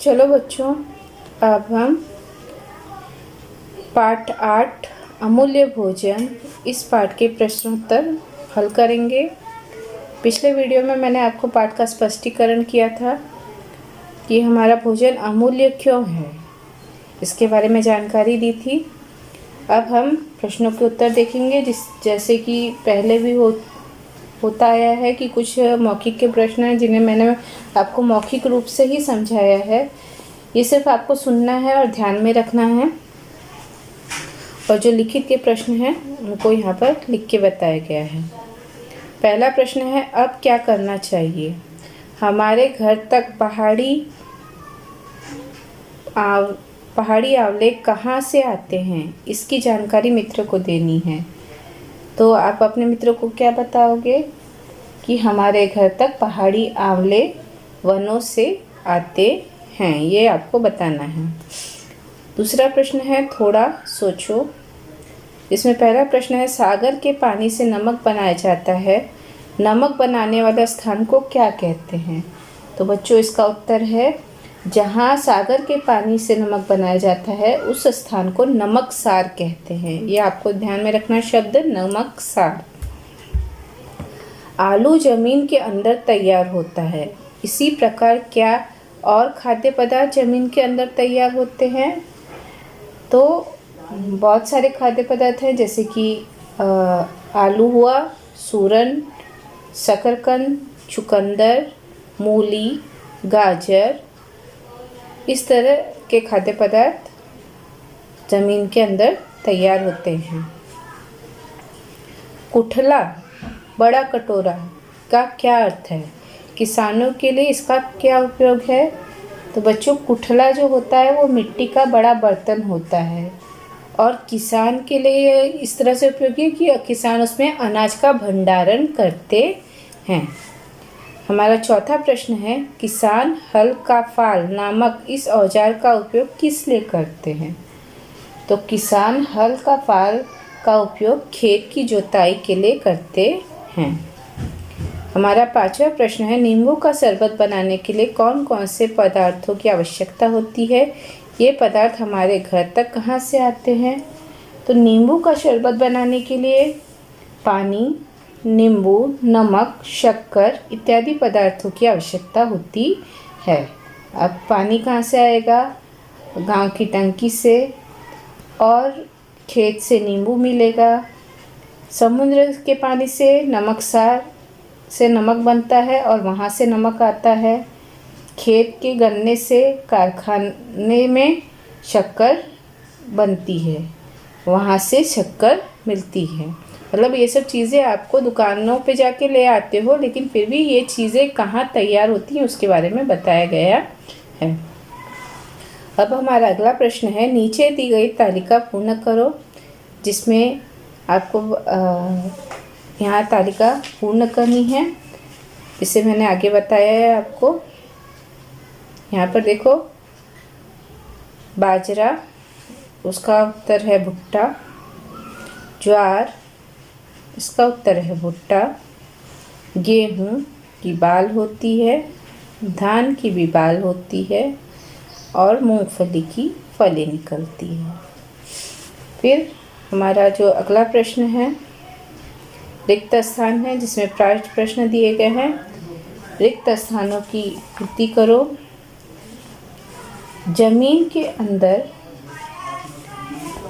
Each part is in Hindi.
चलो बच्चों, अब हम पाठ 8 अमूल्य भोजन इस पाठ के प्रश्नोत्तर हल करेंगे। पिछले वीडियो में मैंने आपको पाठ का स्पष्टीकरण किया था कि हमारा भोजन अमूल्य क्यों है, इसके बारे में जानकारी दी थी। अब हम प्रश्नों के उत्तर देखेंगे। जैसे कि पहले भी होता आया है कि कुछ मौखिक के प्रश्न हैं जिन्हें मैंने आपको मौखिक रूप से ही समझाया है। ये सिर्फ आपको सुनना है और ध्यान में रखना है, और जो लिखित के प्रश्न हैं उनको यहाँ पर लिख के बताया गया है। पहला प्रश्न है, अब क्या करना चाहिए? हमारे घर तक पहाड़ी आंवले कहाँ से आते हैं, इसकी जानकारी मित्र को देनी है। तो आप अपने मित्र को क्या बताओगे कि हमारे घर तक पहाड़ी आंवले वनों से आते हैं, ये आपको बताना है। दूसरा प्रश्न है, थोड़ा सोचो। इसमें पहला प्रश्न है, सागर के पानी से नमक बनाया जाता है, नमक बनाने वाले स्थान को क्या कहते हैं? तो बच्चों, इसका उत्तर है, जहाँ सागर के पानी से नमक बनाया जाता है उस स्थान को नमकसार कहते हैं। ये आपको ध्यान में रखना शब्द, नमकसार। आलू जमीन के अंदर तैयार होता है, इसी प्रकार क्या और खाद्य पदार्थ जमीन के अंदर तैयार होते हैं? तो बहुत सारे खाद्य पदार्थ हैं, जैसे कि आलू हुआ, सूरन, शकरकंद, चुकंदर, मूली, गाजर, इस तरह के खाद्य पदार्थ जमीन के अंदर तैयार होते हैं। कुठला, बड़ा कटोरा का क्या अर्थ है? किसानों के लिए इसका क्या उपयोग है? तो बच्चों, कुठला जो होता है वो मिट्टी का बड़ा बर्तन होता है, और किसान के लिए इस तरह से उपयोगी है कि किसान उसमें अनाज का भंडारण करते हैं। हमारा चौथा प्रश्न है, किसान हल का फाल नामक इस औजार का उपयोग किस लिए करते हैं? तो किसान हल का फाल का उपयोग खेत की जुताई के लिए करते हैं। हमारा पांचवा प्रश्न है, नींबू का शरबत बनाने के लिए कौन कौन से पदार्थों की आवश्यकता होती है? ये पदार्थ हमारे घर तक कहाँ से आते हैं? तो नींबू का शरबत बनाने के लिए पानी, नींबू, नमक, शक्कर इत्यादि पदार्थों की आवश्यकता होती है। अब पानी कहाँ से आएगा? गांव की टंकी से, और खेत से नींबू मिलेगा। समुद्र के पानी से नमकसार से नमक बनता है और वहाँ से नमक आता है। खेत के गन्ने से कारखाने में शक्कर बनती है, वहाँ से शक्कर मिलती है। मतलब ये सब चीज़ें आपको दुकानों पे जाके ले आते हो, लेकिन फिर भी ये चीज़ें कहाँ तैयार होती हैं उसके बारे में बताया गया है। अब हमारा अगला प्रश्न है, नीचे दी गई तालिका पूर्ण करो, जिसमें आपको यहाँ तालिका पूर्ण करनी है। इसे मैंने आगे बताया है आपको। यहाँ पर देखो, बाजरा, उसका उत्तर है भुट्टा। ज्वार, इसका उत्तर है भुट्टा। गेहूँ की बाल होती है, धान की भी बाल होती है, और मूंगफली की फली निकलती है। फिर हमारा जो अगला प्रश्न है, रिक्त स्थान है, जिसमें 5 प्रश्न दिए गए हैं। रिक्त स्थानों की पूर्ति करो। जमीन के अंदर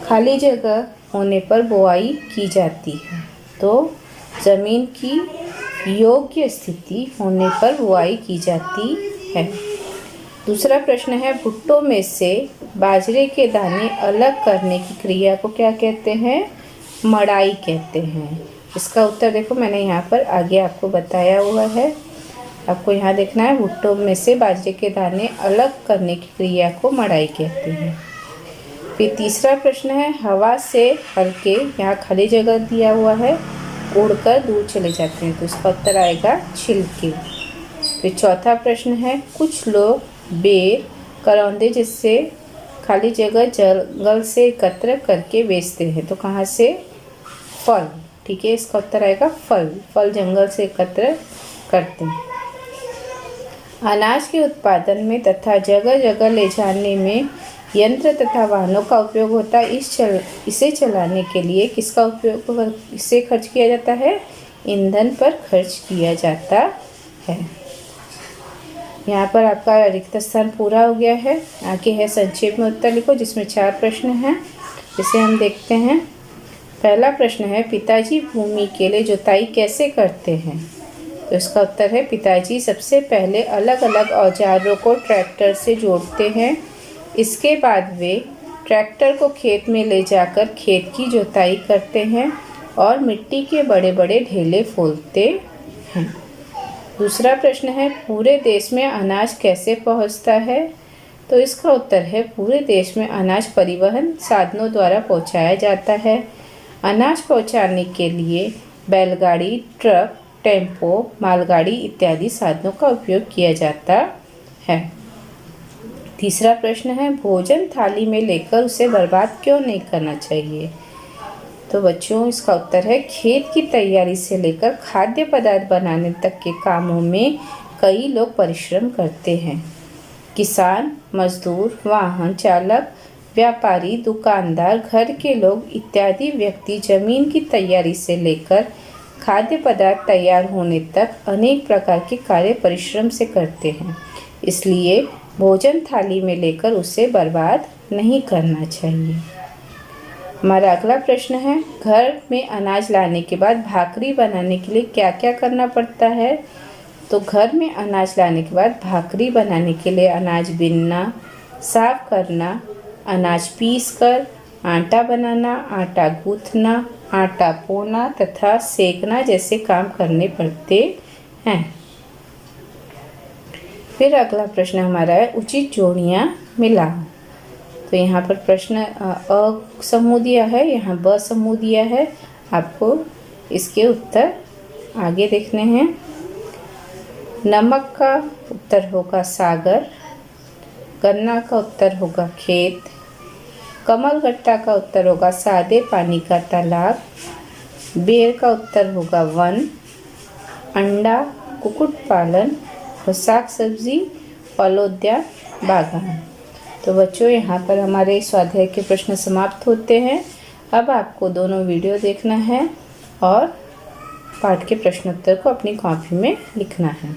खाली जगह होने पर बुआई की जाती है, तो जमीन की योग्य स्थिति होने पर बुआई की जाती है। दूसरा प्रश्न है, भुट्टो में से बाजरे के दाने अलग करने की क्रिया को क्या कहते हैं? मड़ाई कहते हैं। इसका उत्तर देखो, मैंने यहाँ पर आगे आपको बताया हुआ है। आपको यहाँ देखना है, भुट्टो में से बाजरे के दाने अलग करने की क्रिया को मड़ाई कहते हैं। फिर तीसरा प्रश्न है, हवा से हल्के, यहाँ खाली जगह दिया हुआ है, उड़कर दूर चले जाते हैं, तो इसका उत्तर आएगा छिलके। फिर चौथा प्रश्न है, कुछ लोग बेर, करौंदे जिससे खाली जगह जंगल से एकत्र करके बेचते हैं, तो कहाँ से? फल। ठीक है, इसका उत्तर आएगा फल। फल जंगल से एकत्र करते हैं। अनाज के उत्पादन में तथा जगह जगह ले जाने में यंत्र तथा वाहनों का उपयोग होता है। इसे चलाने के लिए किसका उपयोग इससे खर्च किया जाता है? ईंधन पर खर्च किया जाता है। यहाँ पर आपका रिक्त स्थान पूरा हो गया है। आगे है संक्षेप में उत्तर लिखो, जिसमें 4 प्रश्न हैं। इसे हम देखते हैं। पहला प्रश्न है, पिताजी भूमि के लिए जुताई कैसे करते हैं? तो इसका उत्तर है, पिताजी सबसे पहले अलग अलग औजारों को ट्रैक्टर से जोड़ते हैं। इसके बाद वे ट्रैक्टर को खेत में ले जाकर खेत की जुताई करते हैं और मिट्टी के बड़े बड़े ढेले खोलते हैं। दूसरा प्रश्न है, पूरे देश में अनाज कैसे पहुंचता है? तो इसका उत्तर है, पूरे देश में अनाज परिवहन साधनों द्वारा पहुंचाया जाता है। अनाज पहुंचाने के लिए बैलगाड़ी, ट्रक, टेम्पो, मालगाड़ी इत्यादि साधनों का उपयोग किया जाता है। तीसरा प्रश्न है, भोजन थाली में लेकर उसे बर्बाद क्यों नहीं करना चाहिए? तो बच्चों इसका उत्तर है, खेत की तैयारी से लेकर खाद्य पदार्थ बनाने तक के कामों में कई लोग परिश्रम करते हैं। किसान, मजदूर, वाहन चालक, व्यापारी, दुकानदार, घर के लोग इत्यादि व्यक्ति जमीन की तैयारी से लेकर खाद्य पदार्थ तैयार होने तक अनेक प्रकार के कार्य परिश्रम से करते हैं। इसलिए भोजन थाली में लेकर उसे बर्बाद नहीं करना चाहिए। हमारा अगला प्रश्न है, घर में अनाज लाने के बाद भाकरी बनाने के लिए क्या क्या करना पड़ता है? तो घर में अनाज लाने के बाद भाकरी बनाने के लिए अनाज बीनना, साफ करना, अनाज पीसकर आटा बनाना, आटा गूंथना, आटा पोना तथा सेकना जैसे काम करने पड़ते हैं। फिर अगला प्रश्न हमारा है, उचित जोड़ियाँ मिलाओ। तो यहाँ पर प्रश्न अ समूह दिया है, यहाँ ब समूह दिया है। आपको इसके उत्तर आगे देखने हैं। नमक का उत्तर होगा सागर, गन्ना का उत्तर होगा खेत, कमलगट्टा का उत्तर होगा सादे पानी का तालाब, बेर का उत्तर होगा वन, अंडा कुक्कुट पालन और साग सब्जी फलोद्यान बागान। तो बच्चों यहाँ पर हमारे स्वाध्याय के प्रश्न समाप्त होते हैं। अब आपको दोनों वीडियो देखना है और पाठ के प्रश्नोत्तर को अपनी कॉपी में लिखना है।